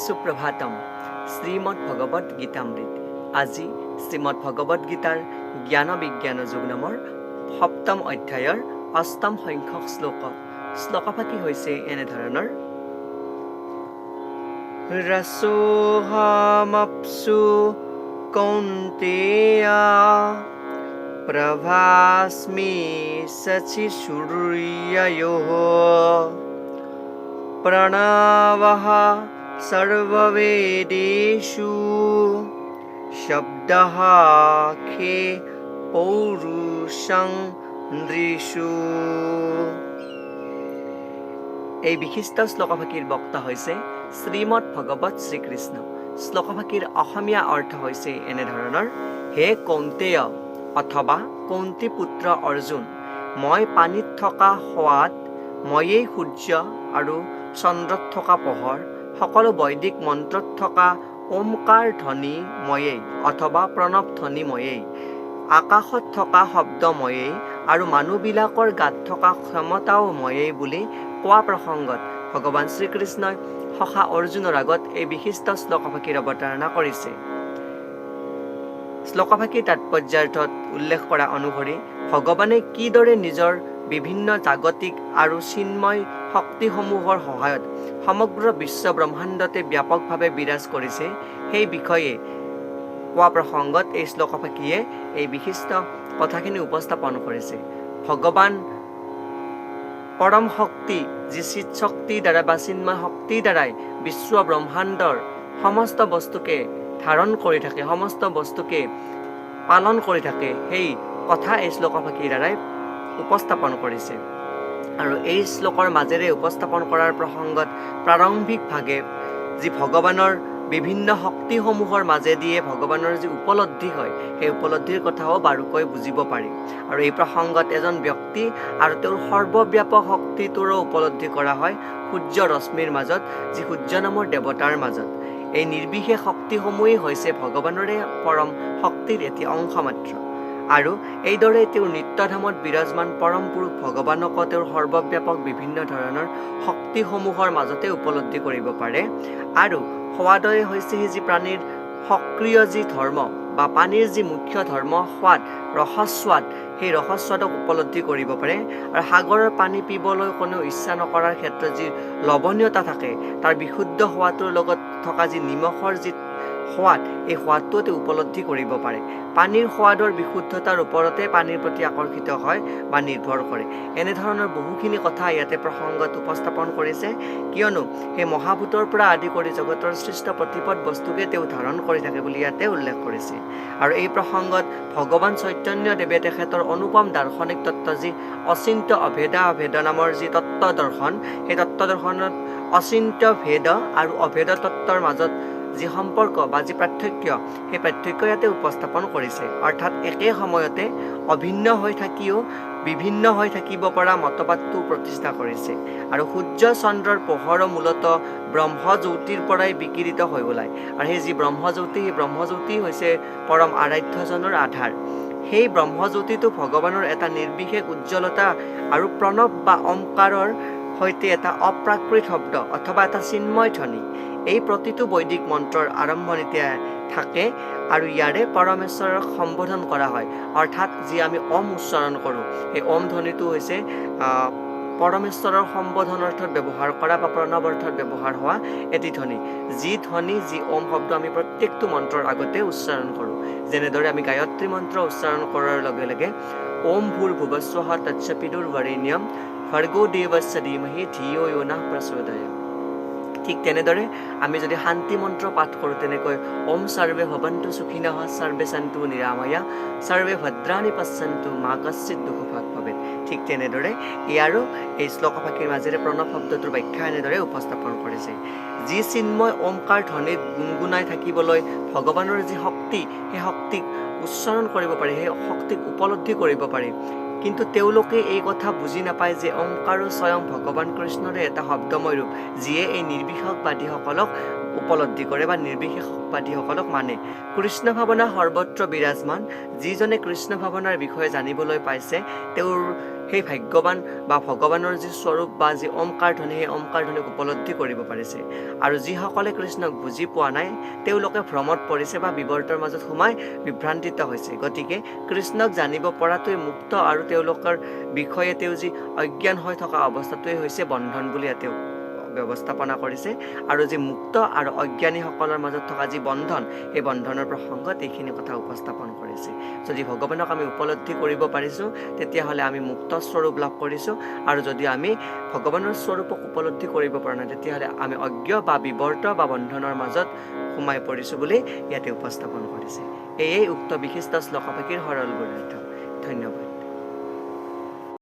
সুপ্ৰভাতম শ্ৰীমদ্ ভগবত গীতামৃত। আজি শ্ৰীমদ্ ভগবত গীতাৰ জ্ঞান বিজ্ঞান যোগ নামৰ সপ্তম অধ্যায়ৰ অষ্টম সংখ্যক শ্লোকফাকি হৈছে এনেধৰণৰ: ৰসোহমপ্সু কৌন্তেয়া প্ৰভাস্মি সচি সূৰ্যয়োঃ প্ৰণৱঃ সৰ্ববেদেষু শব্দঃ খে পৌৰুষং নৃষু। এই বিশিষ্ট শ্লোকফাকিৰ বক্তা হৈছে শ্ৰীমৎ ভগৱত শ্ৰীকৃষ্ণ। শ্লোকফাকিৰ অসমীয়া অৰ্থ হৈছে এনেধৰণৰ: হে কৌন্তেয় অথবা কৌন্তি পুত্ৰ অৰ্জুন, মই পানীত থকা সোৱাদ, ময়েই সূৰ্য আৰু চন্দ্ৰত থকা পোহৰ, সকলো বৈদিক মন্ত্ৰত থকা ওমকাৰ ধ্বনি ময়েই অথবা প্ৰণৱ ধ্বনি ময়েই, আকাশত থকা শব্দ ময়েই আৰু মানুহবিলাকৰ গাত থকা ক্ষমতাও ময়েই বুলি কোৱা প্ৰসংগত ভগৱান শ্ৰীকৃষ্ণই সখা অৰ্জুনৰ আগত এই বিশিষ্ট শ্লোকফাকিৰ অৱতাৰণা কৰিছে। শ্লোকফাকিৰ তাৎপৰ্যাৰ্থত উল্লেখ কৰা অনুসৰি ভগৱানে কিদৰে নিজৰ বিভিন্ন জাগতিক আৰু চিন্ময় শক্তিসমূহৰ সহায়ত সমগ্ৰ বিশ্ব ব্ৰহ্মাণ্ডতে ব্যাপকভাৱে বিৰাজ কৰিছে সেই বিষয়ে কোৱা প্ৰসংগত এই শ্লোকফাকিয়ে এই বিশিষ্ট কথাখিনি উপস্থাপন কৰিছে। ভগৱান পৰম শক্তি, যি চিৎ শক্তিৰ দ্বাৰা বা চিন্ময় শক্তিৰ দ্বাৰাই বিশ্ব ব্ৰহ্মাণ্ডৰ সমস্ত বস্তুকে ধাৰণ কৰি থাকে, সমস্ত বস্তুকে পালন কৰি থাকে, সেই কথা এই শ্লোকফাকিৰ দ্বাৰাই উপস্থাপন কৰিছে। আৰু এই শ্লোকৰ মাজেৰে উপস্থাপন কৰাৰ প্ৰসংগত প্ৰাৰম্ভিকভাৱে যি ভগৱানৰ বিভিন্ন শক্তিসমূহৰ মাজেদিয়ে ভগৱানৰ যি উপলব্ধি হয়, সেই উপলব্ধিৰ কথাও বাৰুকৈ বুজিব পাৰি। আৰু এই প্ৰসংগত এজন ব্যক্তি আৰু তেওঁৰ সৰ্বব্যাপক শক্তিটোৰো উপলব্ধি কৰা হয় সূৰ্য ৰশ্মিৰ মাজত, যি সূৰ্য নামৰ দেৱতাৰ মাজত। এই নিৰ্বিশেষ শক্তিসমূহেই হৈছে ভগৱানৰে পৰম শক্তিৰ এটি অংশ মাত্ৰ। আৰু এইদৰে তেওঁৰ নিত্যধামত বিৰাজমান পৰম পুৰুষ ভগৱানকো তেওঁৰ সৰ্বব্যাপক বিভিন্ন ধৰণৰ শক্তিসমূহৰ মাজতে উপলব্ধি কৰিব পাৰে। আৰু সোৱাদে হৈছে যি প্ৰাণীৰ সক্ৰিয় যি ধৰ্ম বা পানীৰ যি মুখ্য ধৰ্ম সোৱাদ, ৰসস্বাদ, সেই ৰসস্বাদক উপলব্ধি কৰিব পাৰে। আৰু সাগৰৰ পানী পিবলৈ কোনেও ইচ্ছা নকৰাৰ ক্ষেত্ৰত যি লৱণীয়তা থাকে, তাৰ বিশুদ্ধ সোৱাদটোৰ লগত থকা যি নিমখৰ যি সোৱাদ, এই সোৱাদটো তেওঁ উপলব্ধি কৰিব পাৰে। পানীৰ সোৱাদৰ বিশুদ্ধতাৰ ওপৰতে পানীৰ প্ৰতি আকৰ্ষিত হয় বা নিৰ্ভৰ কৰে। এনেধৰণৰ বহুখিনি কথা ইয়াতে প্ৰসংগত উপস্থাপন কৰিছে, কিয়নো সেই মহাভূতৰ পৰা আদি কৰি জগতৰ সৃষ্ট প্ৰতিপদ বস্তুকে তেওঁ ধাৰণ কৰি থাকে বুলি ইয়াতে উল্লেখ কৰিছে। আৰু এই প্ৰসংগত ভগৱান চৈতন্যদেৱে তেখেতৰ অনুপম দাৰ্শনিক তত্ত্ব, যি অচিন্ত অভেদা অভেদ নামৰ যি তত্ত্ব দৰ্শন, সেই তত্ত্ব দৰ্শনত অচিন্ত ভেদ আৰু অভেদ তত্ত্বৰ মাজত যি সম্পৰ্ক বা যি পাৰ্থক্য, সেই পাৰ্থক্য ইয়াতে উপস্থাপন কৰিছে। অৰ্থাৎ একে সময়তে অভিন্ন হৈ থাকিও বিভিন্ন হৈ থাকিব পৰা মতবাদটো প্ৰতিষ্ঠা কৰিছে। আৰু সূৰ্য চন্দ্ৰৰ পোহৰো মূলতঃ ব্ৰহ্মজ্যোতিৰ পৰাই বিকিৰিত হৈ ওলায়। আৰু সেই যি ব্ৰহ্মজ্যোতি, সেই ব্ৰহ্মজ্যোতি হৈছে পৰম আৰাধ্যজনৰ আধাৰ। সেই ব্ৰহ্মজ্যোতিটো ভগৱানৰ এটা নিৰ্বিশেষ উজ্জ্বলতা আৰু প্ৰণৱ বা ওমকাৰৰ সৈতে এটা অপ্ৰাকৃত শব্দ অথবা এটা চিন্ময় ধ্বনি, এই প্ৰতিটো বৈদিক মন্ত্ৰৰ আৰম্ভণিতে থাকে। আৰু ইয়াৰে পৰমেশ্বৰক সম্বোধন কৰা হয়। অৰ্থাৎ যি আমি ওম উচ্চাৰণ কৰোঁ, সেই ওম ধ্বনিটো হৈছে পৰমেশ্বৰৰ সম্বোধন অৰ্থত ব্যৱহাৰ কৰা বা প্ৰণৱ অৰ্থত ব্যৱহাৰ হোৱা এটি ধ্বনি। যি ধ্বনি, যি ওম শব্দ আমি প্ৰত্যেকটো মন্ত্ৰৰ আগতে উচ্চাৰণ কৰোঁ। যেনেদৰে আমি গায়ত্ৰী মন্ত্ৰ উচ্চাৰণ কৰাৰ লগে লগে ওম ভূৰ্ভুৱঃস্বঃ তৎসবিতুৰ্বৰেণ্যম ভৰ্গো দেৱস্য ধীমহি ধিয়ো য়ো নঃ প্ৰচোদয়াৎ। ঠিক তেনেদৰে আমি যদি শান্তি মন্ত্ৰ পাঠ কৰোঁ, তেনেকৈ ওম সৰ্বে ভৱন্তু সুখিনঃ সৰ্বে সন্তু নিৰাময়াঃ সৰ্বে ভদ্ৰাণি পশ্যন্তু মা কশ্চিৎ দুঃখভাগ্ ভৱেৎ। ঠিক তেনেদৰে ইয়াৰো এই শ্লোকফাকিৰ মাজেৰে প্ৰণৱ শব্দটোৰ ব্যাখ্যা এনেদৰে উপস্থাপন কৰিছে: যি চিন্ময় ওমকাৰ ধ্বনিত গুণগুণাই থাকিবলৈ ভগৱানৰ যি শক্তি, সেই শক্তিক উচ্চাৰণ কৰিব পাৰি, সেই শক্তিক উপলব্ধি কৰিব পাৰি। কিন্তু তেওঁলোকে এই কথা বুজি নাপায় যে ওমকাৰো স্বয়ং ভগৱান কৃষ্ণৰে এটা শব্দময় ৰূপ, যিয়ে এই নিৰ্বিশেষবাদীসকলক উপলব্ধি কৰে বা নিৰ্বিশেষবাদীসকলক মানে। কৃষ্ণ ভাৱনা সৰ্বত্ৰ বিৰাজমান। যিজনে কৃষ্ণ ভাৱনাৰ বিষয়ে জানিবলৈ পাইছে তেওঁৰ সেই ভাগ্যৱান বা ভগৱানৰ যি স্বৰূপ বা যি ওমকাৰ ধ্বনি সেই ওমকাৰ ধ্বনিক উপলব্ধি কৰিব পাৰিছে। আৰু যিসকলে কৃষ্ণক বুজি পোৱা নাই তেওঁলোকে ভ্ৰমত পৰিছে বা বিবৰ্তৰ মাজত সোমাই বিভ্ৰান্তিত হৈছে। গতিকে কৃষ্ণক জানিব পৰাটোৱে মুক্ত আৰু তেওঁলোকৰ বিষয়ে তেওঁ যি অজ্ঞান হৈ থকা অৱস্থাটোৱে হৈছে বন্ধন বুলি ইয়াতে ব্যৱস্থাপনা কৰিছে। আৰু যি মুক্ত আৰু অজ্ঞানীসকলৰ মাজত থকা যি বন্ধন সেই বন্ধনৰ প্ৰসংগত এইখিনি কথা উপস্থাপন কৰিছে। যদি ভগৱানক আমি উপলব্ধি কৰিব পাৰিছোঁ তেতিয়াহ'লে আমি মুক্ত স্বৰূপ লাভ কৰিছোঁ, আৰু যদি আমি ভগৱানৰ স্বৰূপক উপলব্ধি কৰিব পৰা নাই তেতিয়াহ'লে আমি অজ্ঞ বা বিবৰ্ত বা বন্ধনৰ মাজত সোমাই পৰিছোঁ বুলি ইয়াতে উপস্থাপন কৰিছে। এয়েই উক্ত বিশিষ্ট শ্লোকভাগীৰ সৰল গূঢ়াৰ্থ। ধন্যবাদ।